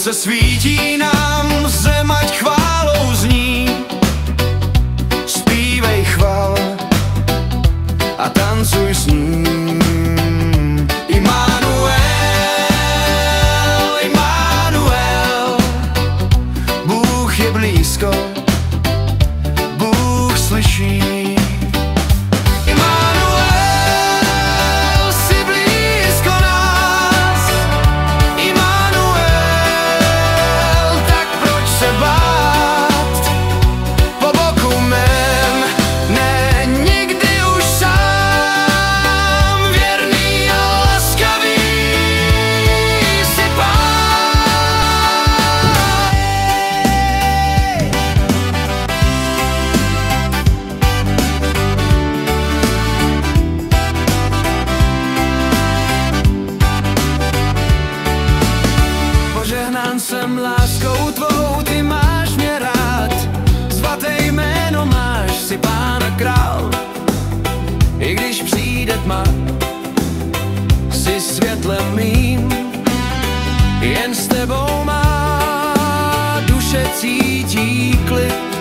Slunce svítí nám, zem ať chválou zní. Zpívej chval a tancuj s ním. Immanuel, Immanuel, Bůh je blízko, Bůh slyší. Požehnán jsem láskou tvou, ty máš mě rád. Svaté jméno máš, si Pán a král. I když přijde tma, jsi světlem mým. Jen s tebou má duše cítí klid.